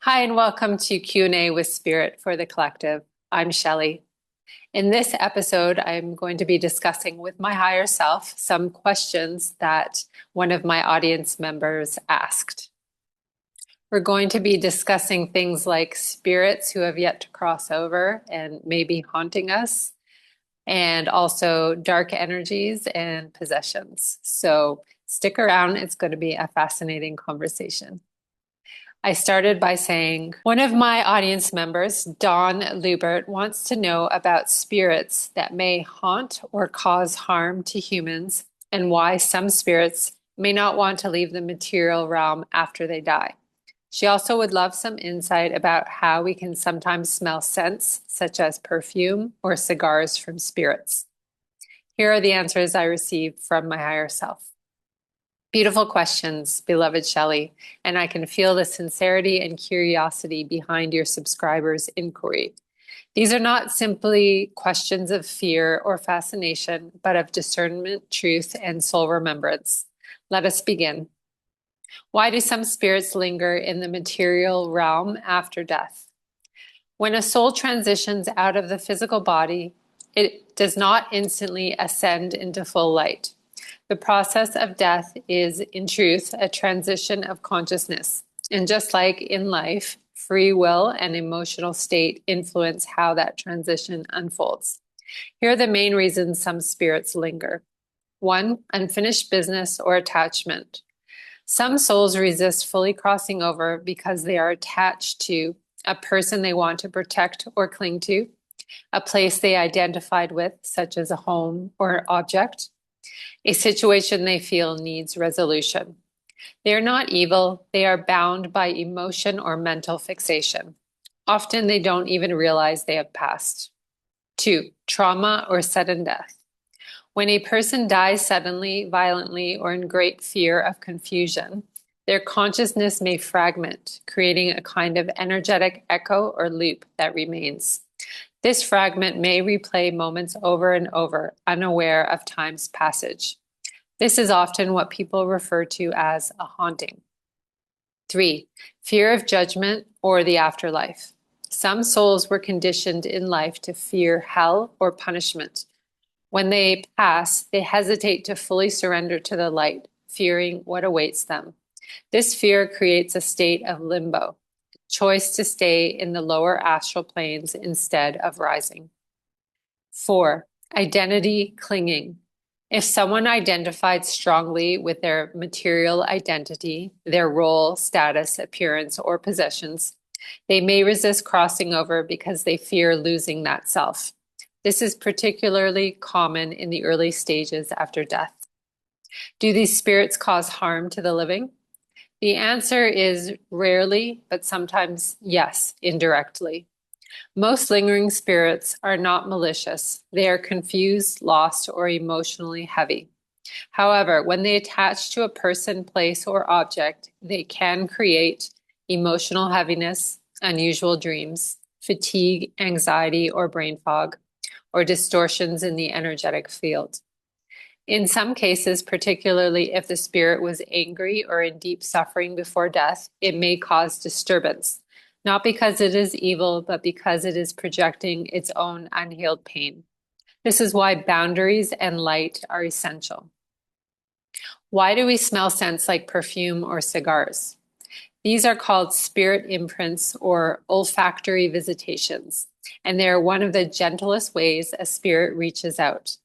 Hi, and welcome to Q&A with Spirit for the Collective. I'm Shelli. In this episode, I'm going to be discussing with my higher self some questions that one of my audience members asked. We're going to be discussing things like spirits who have yet to cross over and may be haunting us, and also dark energies and possessions. So stick around, it's going to be a fascinating conversation. I started by saying, one of my audience members, Dawn Lubert, wants to know about spirits that may haunt or cause harm to humans and why some spirits may not want to leave the material realm after they die. She also would love some insight about how we can sometimes smell scents, such as perfume or cigars from spirits. Here are the answers I received from my higher self. Beautiful questions, beloved Shelli, and I can feel the sincerity and curiosity behind your subscribers' inquiry. These are not simply questions of fear or fascination, but of discernment, truth, and soul remembrance. Let us begin. Why do some spirits linger in the material realm after death? When a soul transitions out of the physical body, it does not instantly ascend into full light. The process of death is, in truth, a transition of consciousness. And just like in life, free will and emotional state influence how that transition unfolds. Here are the main reasons some spirits linger. 1, unfinished business or attachment. Some souls resist fully crossing over because they are attached to a person they want to protect or cling to, a place they identified with, such as a home or object, a situation they feel needs resolution. They are not evil, they are bound by emotion or mental fixation. Often they don't even realize they have passed. 2, trauma or sudden death. When a person dies suddenly, violently, or in great fear of confusion, their consciousness may fragment, creating a kind of energetic echo or loop that remains. This fragment may replay moments over and over, unaware of time's passage. This is often what people refer to as a haunting. 3, fear of judgment or the afterlife. Some souls were conditioned in life to fear hell or punishment. When they pass, they hesitate to fully surrender to the light, fearing what awaits them. This fear creates a state of limbo, a choice to stay in the lower astral planes instead of rising. 4, identity clinging. If someone identified strongly with their material identity, their role, status, appearance, or possessions, they may resist crossing over because they fear losing that self. This is particularly common in the early stages after death. Do these spirits cause harm to the living? The answer is rarely, but sometimes yes, indirectly. Most lingering spirits are not malicious. They are confused, lost, or emotionally heavy. However, when they attach to a person, place, or object, they can create emotional heaviness, unusual dreams, fatigue, anxiety, or brain fog, or distortions in the energetic field. In some cases, particularly if the spirit was angry or in deep suffering before death, it may cause disturbance, not because it is evil, but because it is projecting its own unhealed pain. This is why boundaries and light are essential. Why do we smell scents like perfume or cigars? These are called spirit imprints or olfactory visitations, and they are one of the gentlest ways a spirit reaches out.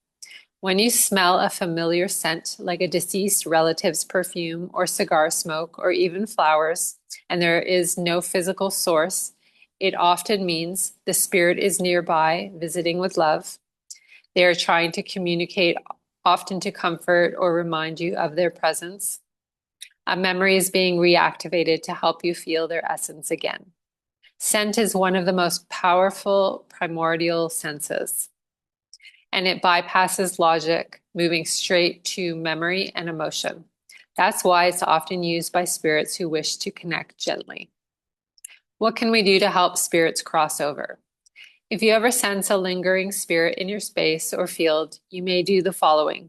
When you smell a familiar scent like a deceased relative's perfume or cigar smoke or even flowers, and there is no physical source, it often means the spirit is nearby, visiting with love. They are trying to communicate, often to comfort or remind you of their presence. A memory is being reactivated to help you feel their essence again. Scent is one of the most powerful primordial senses, and it bypasses logic, moving straight to memory and emotion. That's why it's often used by spirits who wish to connect gently. What can we do to help spirits cross over? If you ever sense a lingering spirit in your space or field, you may do the following.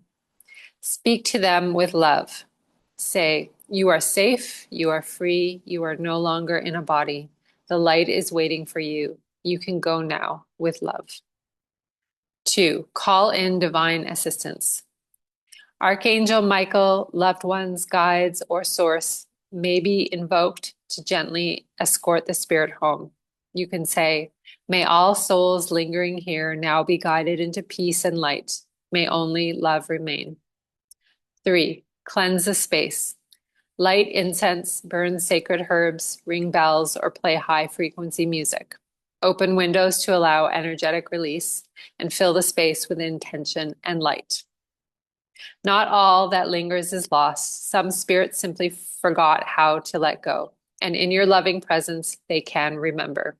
Speak to them with love. Say, you are safe, you are free, you are no longer in a body. The light is waiting for you. You can go now with love. 2, call in divine assistance. Archangel Michael, loved ones, guides, or source may be invoked to gently escort the spirit home. You can say, may all souls lingering here now be guided into peace and light. May only love remain. 3, cleanse the space. Light incense, burn sacred herbs, ring bells, or play high-frequency music. Open windows to allow energetic release and fill the space with intention and light. Not all that lingers is lost. Some spirits simply forgot how to let go, and in your loving presence, they can remember.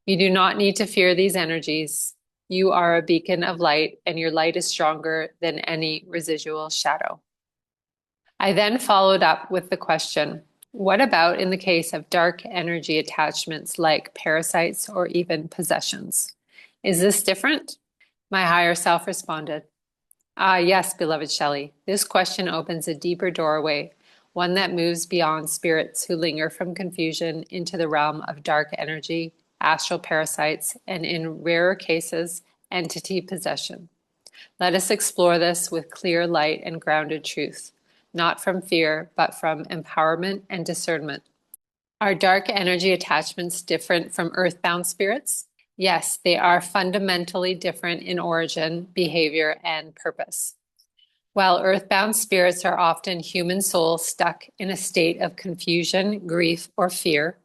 You do not need to fear these energies. You are a beacon of light, and your light is stronger than any residual shadow. I then followed up with the question, what about in the case of dark energy attachments like parasites or even possessions? Is this different? My higher self responded, yes, beloved Shelli. This question opens a deeper doorway, one that moves beyond spirits who linger from confusion into the realm of dark energy, astral parasites, and in rarer cases, entity possession. Let us explore this with clear light and grounded truth, not from fear, but from empowerment and discernment. Are dark energy attachments different from earthbound spirits? Yes, they are fundamentally different in origin, behavior, and purpose. While earthbound spirits are often human souls stuck in a state of confusion, grief, or fear,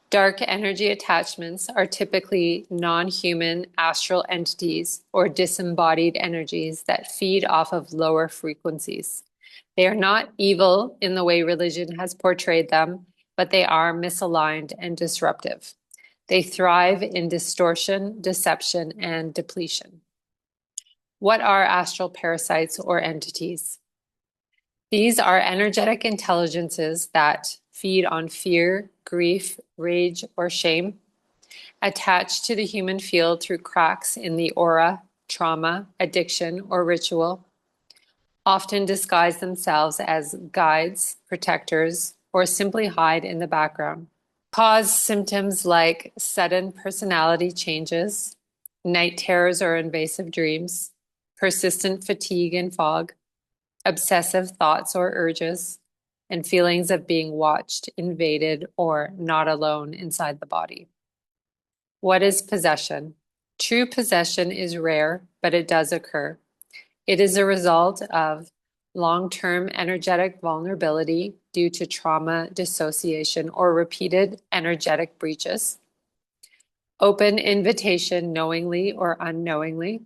dark energy attachments are typically non-human astral entities or disembodied energies that feed off of lower frequencies. They are not evil in the way religion has portrayed them, but they are misaligned and disruptive. They thrive in distortion, deception, and depletion. What are astral parasites or entities? These are energetic intelligences that feed on fear, grief, rage, or shame, attach to the human field through cracks in the aura, trauma, addiction, or ritual, often disguise themselves as guides, protectors, or simply hide in the background. Cause symptoms like sudden personality changes, night terrors or invasive dreams, persistent fatigue and fog, obsessive thoughts or urges, and feelings of being watched, invaded, or not alone inside the body. What is possession? True possession is rare, but it does occur. It is a result of long-term energetic vulnerability due to trauma, dissociation, or repeated energetic breaches. Open invitation knowingly or unknowingly.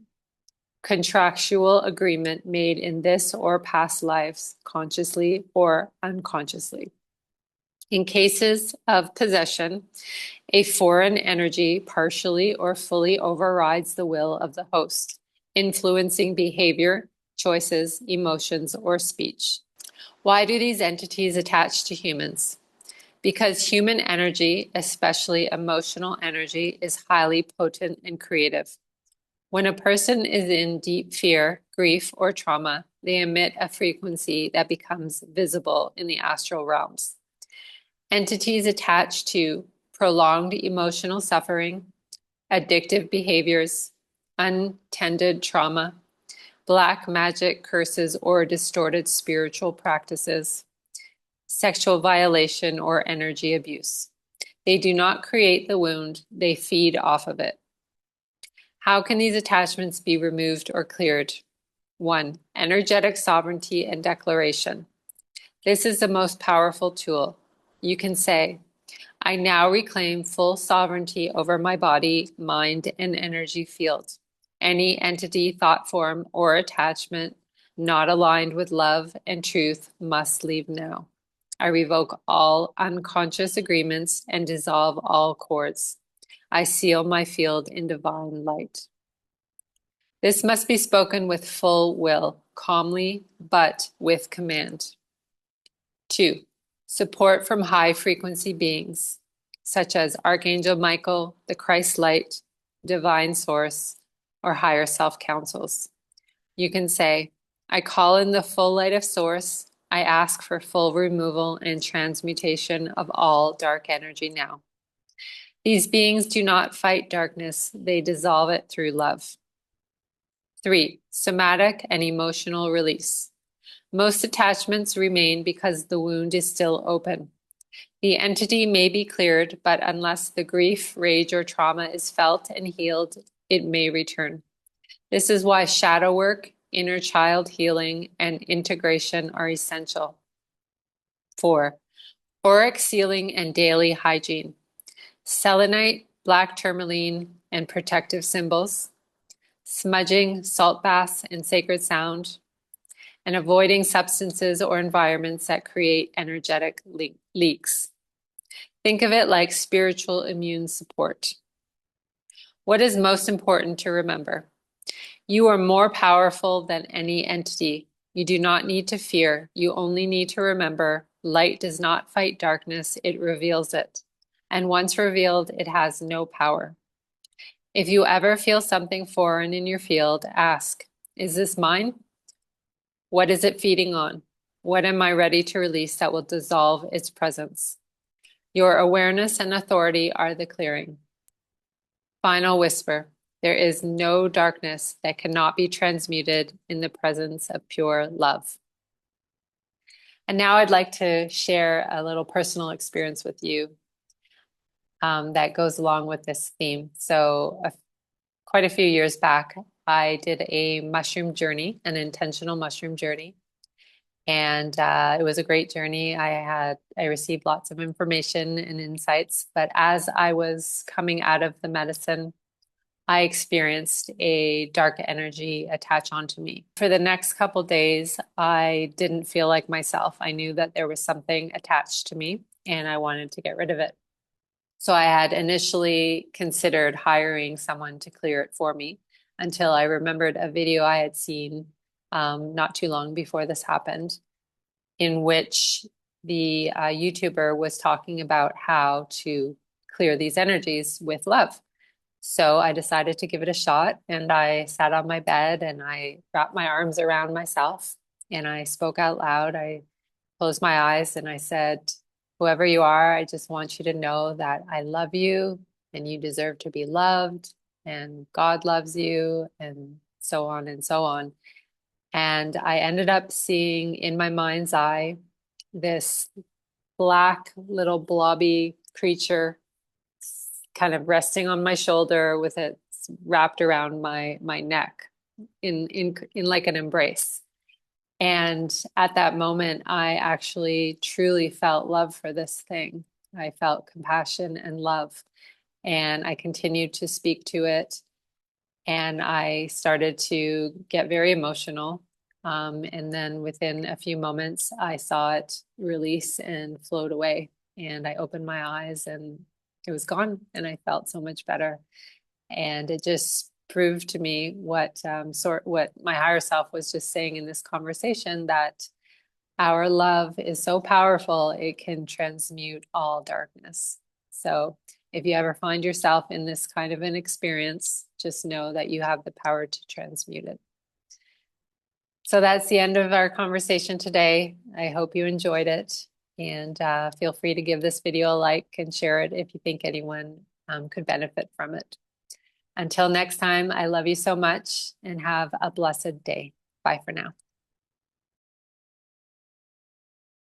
Contractual agreement made in this or past lives, consciously or unconsciously. In cases of possession, a foreign energy partially or fully overrides the will of the host, influencing behavior, choices, emotions, or speech. Why do these entities attach to humans? Because human energy, especially emotional energy, is highly potent and creative. When a person is in deep fear, grief, or trauma, they emit a frequency that becomes visible in the astral realms. Entities attached to prolonged emotional suffering, addictive behaviors, untended trauma, black magic curses or distorted spiritual practices, sexual violation or energy abuse. They do not create the wound, they feed off of it. How can these attachments be removed or cleared? 1, energetic sovereignty and declaration. This is the most powerful tool. You can say, I now reclaim full sovereignty over my body, mind, and energy field. Any entity, thought form, or attachment not aligned with love and truth must leave now. I revoke all unconscious agreements and dissolve all cords. I seal my field in divine light. This must be spoken with full will, calmly, but with command. 2, support from high frequency beings, such as Archangel Michael, the Christ light, divine source, or higher self councils. You can say, I call in the full light of source. I ask for full removal and transmutation of all dark energy now. These beings do not fight darkness, they dissolve it through love. 3. Somatic and emotional release. Most attachments remain because the wound is still open. The entity may be cleared, but unless the grief, rage, or trauma is felt and healed, it may return. This is why shadow work, inner child healing, and integration are essential. 4. Auric sealing and daily hygiene. Selenite, black tourmaline, and protective symbols. Smudging, salt baths, and sacred sound. And avoiding substances or environments that create energetic leaks. Think of it like spiritual immune support. What is most important to remember? You are more powerful than any entity. You do not need to fear. You only need to remember light does not fight darkness, it reveals it. And once revealed, it has no power. If you ever feel something foreign in your field, ask, is this mine? What is it feeding on? What am I ready to release that will dissolve its presence? Your awareness and authority are the clearing. Final whisper. There is no darkness that cannot be transmuted in the presence of pure love. And now I'd like to share a little personal experience with you that goes along with this theme. So quite a few years back, I did a mushroom journey, an intentional mushroom journey. And it was a great journey. I received lots of information and insights, but as I was coming out of the medicine, I experienced a dark energy attach onto me. For the next couple days, I didn't feel like myself. I knew that there was something attached to me and I wanted to get rid of it. So I had initially considered hiring someone to clear it for me until I remembered a video I had seen not too long before this happened, in which the YouTuber was talking about how to clear these energies with love. So I decided to give it a shot, and I sat on my bed and I wrapped my arms around myself and I spoke out loud. I closed my eyes and I said, whoever you are, I just want you to know that I love you and you deserve to be loved and God loves you and so on and so on. And I ended up seeing in my mind's eye this black little blobby creature kind of resting on my shoulder with it wrapped around my neck in like an embrace. And at that moment, I actually truly felt love for this thing. I felt compassion and love. And I continued to speak to it. And I started to get very emotional. And then within a few moments, I saw it release and float away. And I opened my eyes and it was gone. And I felt so much better. And it just proved to me what my higher self was just saying in this conversation, that our love is so powerful, it can transmute all darkness. So if you ever find yourself in this kind of an experience, just know that you have the power to transmute it. So that's the end of our conversation today. I hope you enjoyed it, and feel free to give this video a like and share it if you think anyone could benefit from it. Until next time, I love you so much and have a blessed day. Bye for now.